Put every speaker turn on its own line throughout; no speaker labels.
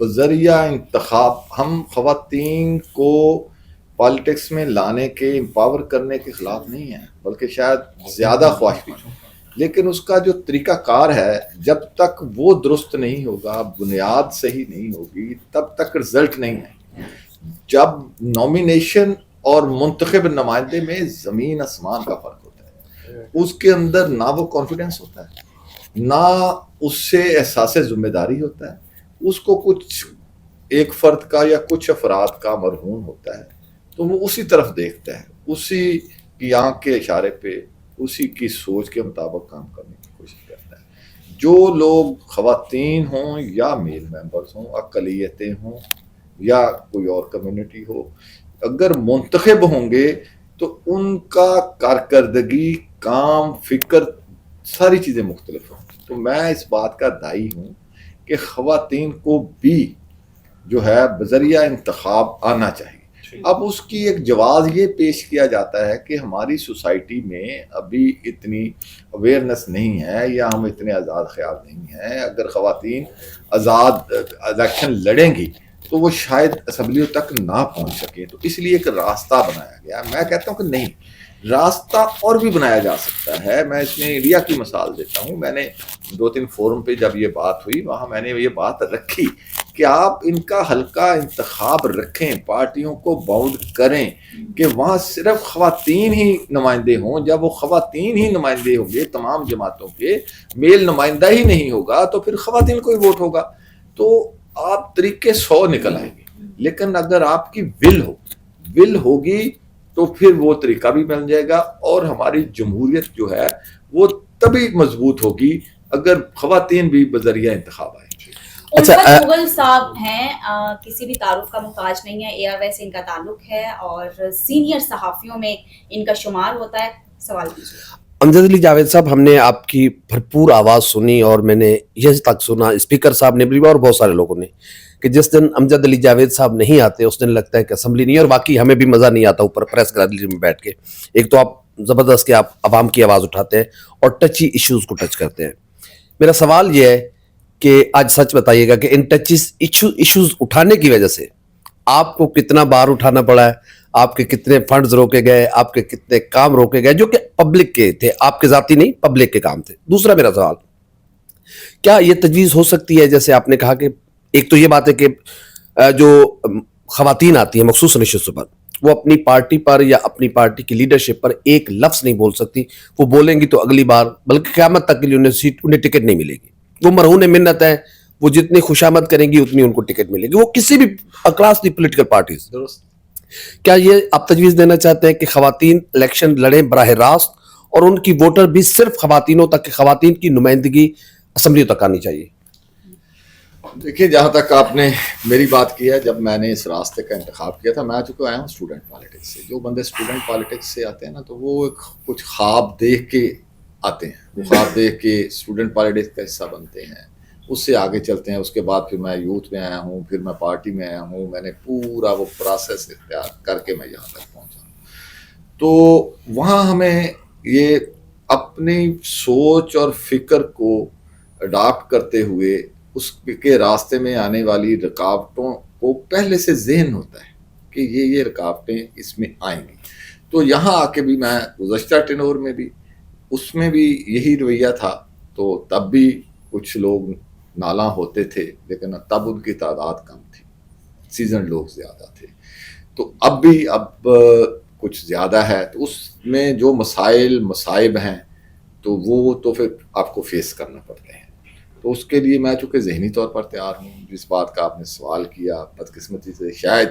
بذریعہ انتخاب ہم خواتین کو پالیٹکس میں لانے کے، امپاور کرنے کے خلاف نہیں ہیں، بلکہ شاید زیادہ خواہش ہیں، لیکن اس کا جو طریقہ کار ہے جب تک وہ درست نہیں ہوگا، بنیاد صحیح نہیں ہوگی، تب تک رزلٹ نہیں ہے. جب نامینیشن اور منتخب نمائندے میں زمین آسمان کا فرق ہوتا ہے، اس کے اندر نہ وہ کانفیڈنس ہوتا ہے، نہ اس سے احساس ذمہ داری ہوتا ہے. اس کو کچھ ایک فرد کا یا کچھ افراد کا مرہون ہوتا ہے تو وہ اسی طرف دیکھتا ہے، اسی کی آنکھ کے اشارے پہ، اسی کی سوچ کے مطابق کام کرنے کی کوشش کرتا ہے. جو لوگ خواتین ہوں یا میل ممبرز ہوں، اقلیتیں ہوں یا کوئی اور کمیونٹی ہو، اگر منتخب ہوں گے تو ان کا کارکردگی، کام، فکر، ساری چیزیں مختلف ہوں. تو میں اس بات کا داعی ہوں کہ خواتین کو بھی جو ہے بذریعہ انتخاب آنا چاہیے. اب اس کی ایک جواز یہ پیش کیا جاتا ہے کہ ہماری سوسائٹی میں ابھی اتنی اویئرنس نہیں ہے یا ہم اتنے آزاد خیال نہیں ہیں. اگر خواتین آزاد الیکشن لڑیں گی تو وہ شاید اسمبلیوں تک نہ پہنچ سکے. تو اس لیے ایک راستہ بنایا گیا. میں کہتا ہوں کہ نہیں، راستہ اور بھی بنایا جا سکتا ہے. میں اس میں انڈیا کی مثال دیتا ہوں. میں نے 2-3 فورم پہ جب یہ بات ہوئی وہاں میں نے یہ بات رکھی کہ آپ ان کا ہلکا انتخاب رکھیں، پارٹیوں کو باؤنڈ کریں کہ وہاں صرف خواتین ہی نمائندے ہوں. جب وہ خواتین ہی نمائندے ہوں گے تمام جماعتوں کے، میل نمائندہ ہی نہیں ہوگا تو پھر خواتین کو ہی ووٹ ہوگا. تو آپ طریقے 100 نکل آئیں گے، لیکن اگر آپ کی ول ہوگی تو پھر وہ طریقہ بھی بن جائے گا. اور ہماری جمہوریت جو ہے وہ تبھی مضبوط ہوگی اگر خواتین بھی بذریعہ انتخاب آئیں.
الفت مغل صاحب ہیں، کسی بھی تعارف کا محتاج نہیں ہے، ایئر وے سے ان کا تعلق ہے اور سینئر صحافیوں میں ان کا شمار ہوتا ہے. سوال کیجیے.
امجد علی جاوید صاحب، ہم نے آپ کی بھرپور آواز سنی اور میں نے یہ تک سنا، اسپیکر صاحب نے بھی اور بہت سارے لوگوں نے، کہ جس دن امجد علی جاوید صاحب نہیں آتے اس دن لگتا ہے کہ اسمبلی نہیں ہے. اور واقعی ہمیں بھی مزہ نہیں آتا اوپر پریس گیلری میں بیٹھ کے. ایک تو آپ زبردست کہ آپ عوام کی آواز اٹھاتے ہیں اور ٹچی ایشوز کو ٹچ کرتے ہیں. میرا سوال یہ ہے کہ آج سچ بتائیے گا کہ ان ٹچی ایشوز اٹھانے کی وجہ سے آپ کو کتنا بار اٹھانا پڑا ہے، آپ کے کتنے فنڈز روکے گئے، آپ کے کتنے کام روکے گئے جو کہ پبلک کے تھے، آپ کے ذاتی نہیں، پبلک کے کام تھے. دوسرا میرا سوال، کیا یہ تجویز ہو سکتی ہے، جیسے آپ نے کہا کہ ایک تو یہ بات ہے کہ جو خواتین آتی ہیں مخصوص نشستوں پر، وہ اپنی پارٹی پر یا اپنی پارٹی کی لیڈرشپ پر ایک لفظ نہیں بول سکتی، وہ بولیں گی تو اگلی بار بلکہ قیامت تک کے لیے انہیں ٹکٹ نہیں ملے گی. وہ مرہون منت ہیں، وہ جتنی خوشامد کریں گی اتنی ان کو ٹکٹ ملے گی، وہ کسی بھی اکراس دی پولیٹیکل پارٹیز.
درست.
کیا یہ آپ تجویز دینا چاہتے ہیں کہ خواتین الیکشن لڑیں براہ راست اور ان کی ووٹر بھی صرف خواتینوں تک، کہ خواتین کی نمائندگی اسمبلیوں تک آنی چاہیے؟
دیکھیے، جہاں تک آپ نے میری بات کی ہے، جب میں نے اس راستے کا انتخاب کیا تھا، میں چونکہ آیا ہوں اسٹوڈنٹ پالیٹکس سے. جو بندے اسٹوڈنٹ پالیٹکس سے آتے ہیں نا تو وہ کچھ خواب دیکھ کے آتے ہیں، وہ خواب دیکھ کے اسٹوڈنٹ پالیٹکس کا حصہ بنتے ہیں، اس سے آگے چلتے ہیں. اس کے بعد پھر میں یوتھ میں آیا ہوں، پھر میں پارٹی میں آیا ہوں. میں نے پورا وہ پروسیس اختیار کر کے میں یہاں تک پہنچا ہوں. تو وہاں ہمیں یہ اپنی سوچ اور فکر کو اڈاپٹ کرتے ہوئے اس کے راستے میں آنے والی رکاوٹوں کو پہلے سے ذہن ہوتا ہے کہ یہ رکاوٹیں اس میں آئیں گی. تو یہاں آ کے بھی میں گزشتہ ٹینور میں بھی اس میں بھی یہی رویہ تھا. تو تب بھی کچھ لوگ نالاں ہوتے تھے، لیکن تب ان کی تعداد کم تھی، سیزن لوگ زیادہ تھے. تو اب بھی کچھ زیادہ ہے. تو اس میں جو مسائل مصائب ہیں تو وہ تو پھر آپ کو فیس کرنا پڑتے ہیں. تو اس کے لیے میں چونکہ ذہنی طور پر تیار ہوں. جس بات کا آپ نے سوال کیا، بدقسمتی سے شاید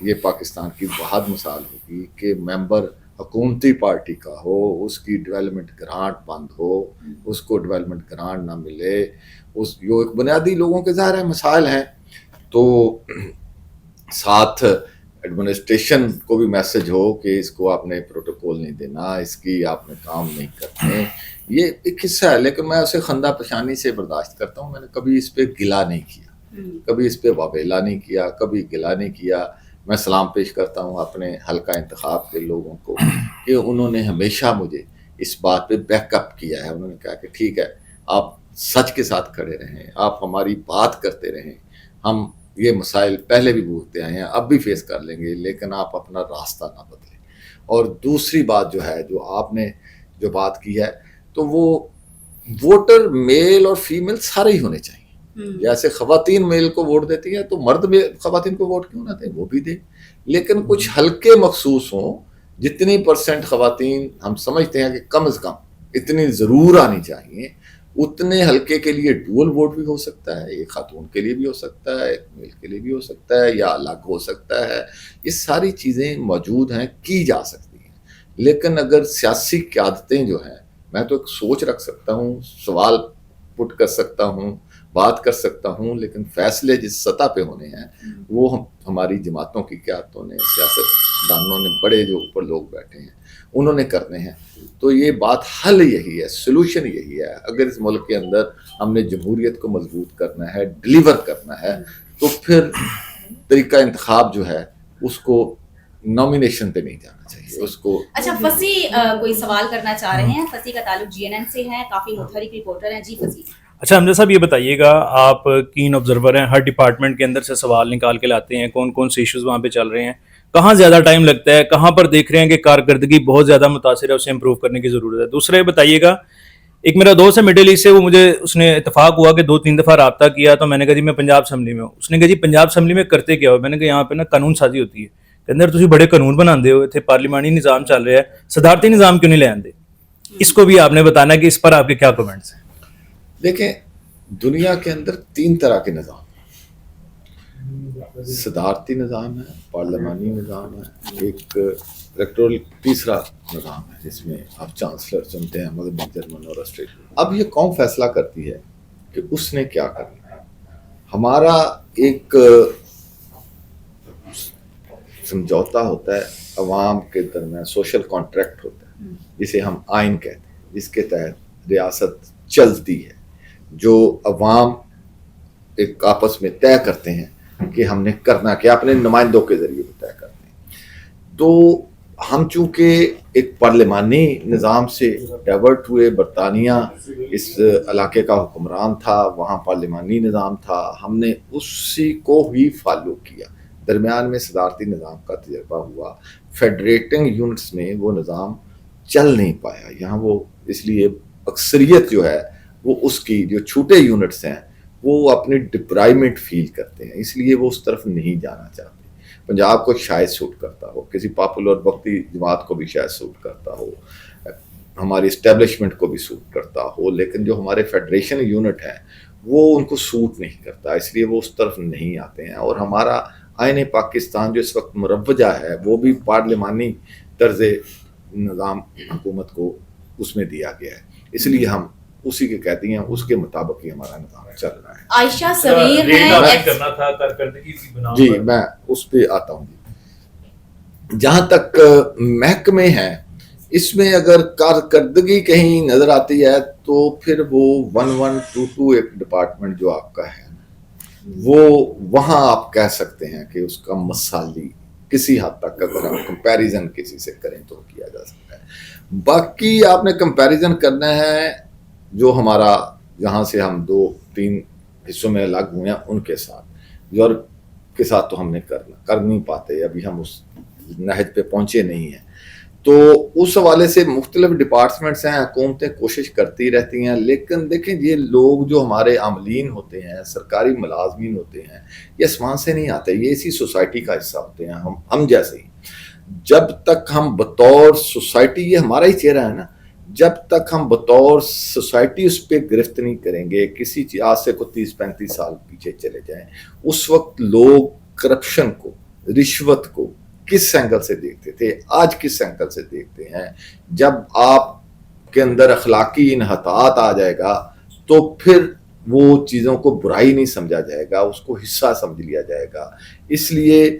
یہ پاکستان کی بہت مثال ہوگی کہ ممبر حکومتی پارٹی کا ہو، اس کی ڈیولپمنٹ گرانٹ بند ہو، اس کو ڈیولپمنٹ گرانٹ نہ ملے. جو ایک بنیادی لوگوں کے ظاہر مسائل ہیں. تو ساتھ ایڈمنسٹریشن کو بھی میسج ہو کہ اس کو آپ نے پروٹوکول نہیں دینا، اس کی آپ نے کام نہیں کرنے. یہ ایک حصہ ہے، لیکن میں اسے خندہ پشانی سے برداشت کرتا ہوں. میں نے کبھی اس پہ گلا نہیں کیا، کبھی اس پہ واویلا نہیں کیا، کبھی گلا نہیں کیا. میں سلام پیش کرتا ہوں اپنے حلقہ انتخاب کے لوگوں کو کہ انہوں نے ہمیشہ مجھے اس بات پہ بیک اپ کیا ہے. انہوں نے کہا کہ ٹھیک ہے، آپ سچ کے ساتھ کھڑے رہیں، آپ ہماری بات کرتے رہیں، ہم یہ مسائل پہلے بھی بھوگتے آئے ہیں, اب بھی فیس کر لیں گے, لیکن آپ اپنا راستہ نہ بدلیں. اور دوسری بات جو ہے, جو آپ نے جو بات کی ہے, تو وہ ووٹر میل اور فیمیل سارے ہی ہونے چاہیے. جیسے خواتین میل کو ووٹ دیتی ہیں تو مرد خواتین کو ووٹ کیوں نہ دیں, وہ بھی دیں, لیکن کچھ حلقے مخصوص ہوں. جتنی پرسنٹ خواتین ہم سمجھتے ہیں کہ کم از کم اتنی ضرور آنی چاہیے, اتنے حلقے کے لیے ڈول ووٹ بھی ہو سکتا ہے, ایک خاتون کے لیے بھی ہو سکتا ہے, ایک میل کے لیے بھی ہو سکتا ہے, یا الگ ہو سکتا ہے. یہ ساری چیزیں موجود ہیں, کی جا سکتی ہیں. لیکن اگر سیاسی قیادتیں جو ہیں, میں تو ایک سوچ رکھ سکتا ہوں, سوال پٹ کر سکتا ہوں, بات کر سکتا ہوں, لیکن فیصلے جس سطح پہ ہونے ہیں وہ ہماری جماعتوں کی قیادتوں نے, سیاست دانوں نے, بڑے جو اوپر لوگ بیٹھے ہیں انہوں نے کرنے ہیں. تو یہ بات حل یہی ہے, سلوشن یہی ہے. اگر اس ملک کے اندر ہم نے جمہوریت کو مضبوط کرنا ہے, ڈیلیور کرنا ہے, تو پھر طریقہ انتخاب جو ہے اس کو نامینیشن پہ نہیں جانا چاہیے, اس کو.
اچھا, فصیح کوئی سوال کرنا چاہ رہے ہیں. فصیح کا تعلق GNN سے ہے, کافی متحرک رپورٹر ہیں. جی فصیح.
اچھا حمزہ صاحب, یہ بتائیے گا, آپ کین آبزرور ہیں, ہر ڈپارٹمنٹ کے اندر سے سوال نکال کے لاتے ہیں, کون کون سے ایشوز وہاں پہ چل رہے ہیں, کہاں زیادہ ٹائم لگتا ہے, کہاں پر دیکھ رہے ہیں کہ کارکردگی بہت زیادہ متاثر ہے, اسے امپروو کرنے کی ضرورت ہے. دوسرا یہ بتائیے گا, ایک میرا دوست ہے مڈل ایسٹ سے, وہ مجھے اس نے اتفاق ہوا کہ 2-3 دفعہ رابطہ کیا, تو میں نے کہا جی میں پنجاب اسمبلی میں ہوں. اس نے کہا جی پنجاب اسمبلی میں کرتے کیا ہو؟ میں نے کہا یہاں پہ نا قانون سازی ہوتی ہے. کہ اندر تسی بڑے قانون بناندے ہو, اتنے پارلیمانی نظام چل رہا ہے, صدارتی نظام کیوں نہیں لے آندے؟ اس کو بھی آپ نے بتانا کہ اس پر آپ کے کیا کمنٹس ہیں.
دیکھیں, دنیا کے اندر 3 طرح کے نظام ہیں. صدارتی نظام ہے, پارلیمانی نظام ہے, ایک الیکٹورل تیسرا نظام ہے جس میں آپ چانسلر چنتے ہیں, مگر جرمن اور آسٹریلیا. اب یہ قوم فیصلہ کرتی ہے کہ اس نے کیا کرنا ہے. ہمارا ایک سمجھوتا ہوتا ہے عوام کے درمیان, سوشل کانٹریکٹ ہوتا ہے جسے ہم آئین کہتے ہیں, جس کے تحت ریاست چلتی ہے, جو عوام ایک آپس میں طے کرتے ہیں کہ ہم نے کرنا کیا, اپنے نمائندوں کے ذریعے طے کرتے ہیں. تو ہم چونکہ ایک پارلیمانی نظام سے ڈائیورٹ ہوئے, برطانیہ اس علاقے کا حکمران تھا, وہاں پارلیمانی نظام تھا, ہم نے اسی کو ہی فالو کیا. درمیان میں صدارتی نظام کا تجربہ ہوا, فیڈریٹنگ یونٹس میں وہ نظام چل نہیں پایا. یہاں وہ اس لیے اکثریت جو ہے وہ اس کی جو چھوٹے یونٹس ہیں وہ اپنی ڈپرائمنٹ فیل کرتے ہیں, اس لیے وہ اس طرف نہیں جانا چاہتے. پنجاب کو شاید سوٹ کرتا ہو, کسی پاپولر وقتی جماعت کو بھی شاید سوٹ کرتا ہو, ہماری اسٹیبلشمنٹ کو بھی سوٹ کرتا ہو, لیکن جو ہمارے فیڈریشن یونٹ ہیں وہ ان کو سوٹ نہیں کرتا, اس لیے وہ اس طرف نہیں آتے ہیں. اور ہمارا آئین پاکستان جو اس وقت مروجہ ہے وہ بھی پارلیمانی طرز نظام حکومت کو اس میں دیا گیا ہے, اس لیے ہم اسی کے کہتے ہیں, اس کے مطابق ہی ہمارا نظام چل رہا ہے.
عائشہ صغیر ہیں,
کرنا تھا کارکردگی کی بنا
جی میں اس پہ آتا ہوں. جہاں تک محکمے ہیں, اس میں اگر کارکردگی کہیں نظر آتی ہے تو پھر وہ 1122 ایک ڈپارٹمنٹ جو آپ کا ہے وہ وہاں آپ کہہ سکتے ہیں کہ اس کا مثالی کسی حد تک اگر ہم کمپیریزن کسی سے کریں تو کیا جا سکتا ہے. باقی آپ نے کمپیریزن کرنا ہے جو ہمارا جہاں سے ہم 2-3 حصوں میں الگ ہوئے ہیں ان کے ساتھ, یورپ کے ساتھ تو ہم نے کر نہیں پاتے, ابھی ہم اس نہج پہ پہنچے نہیں ہیں. تو اس حوالے سے مختلف ڈپارٹمنٹس ہیں, حکومتیں کوشش کرتی رہتی ہیں, لیکن دیکھیں یہ لوگ جو ہمارے عاملین ہوتے ہیں, سرکاری ملازمین ہوتے ہیں, یہ آسمان سے نہیں آتے, یہ اسی سوسائٹی کا حصہ ہوتے ہیں, ہم جیسے ہی. جب تک ہم بطور سوسائٹی, یہ ہمارا ہی چہرہ ہے نا, جب تک ہم بطور سوسائٹی اس پہ گرفت نہیں کریں گے, کسی آج سے کو 30-35 سال پیچھے چلے جائیں, اس وقت لوگ کرپشن کو, رشوت کو کس اینگل سے دیکھتے تھے, آج کس اینگل سے دیکھتے ہیں. جب آپ کے اندر اخلاقی انحطاط آ جائے گا تو پھر وہ چیزوں کو برائی نہیں سمجھا جائے گا, اس کو حصہ سمجھ لیا جائے گا. اس لیے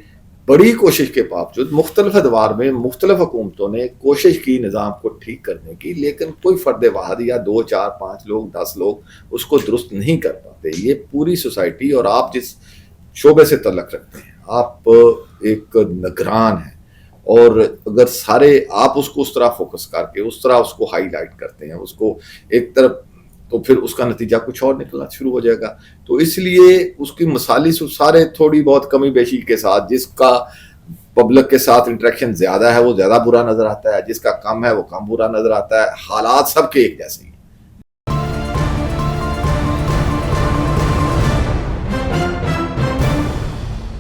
بڑی کوشش کے باوجود مختلف ادوار میں مختلف حکومتوں نے کوشش کی نظام کو ٹھیک کرنے کی, لیکن کوئی فرد واحد یا 2-4-5 لوگ 10 لوگ اس کو درست نہیں کر پاتے. یہ پوری سوسائٹی, اور آپ جس شعبے سے تعلق رکھتے ہیں آپ ایک نگران ہیں, اور اگر سارے آپ اس کو اس طرح فوکس کر کے اس طرح اس کو ہائی لائٹ کرتے ہیں, اس کو ایک طرف تو پھر اس کا نتیجہ کچھ اور نکلنا شروع ہو جائے گا. تو اس لیے اس کی مثالی سارے تھوڑی بہت کمی بیشی کے ساتھ، جس کا پبلک کے ساتھ انٹریکشن زیادہ ہے وہ زیادہ برا نظر آتا ہے، جس کا کم ہے وہ کم برا نظر آتا ہے. حالات سب کے ایک جیسے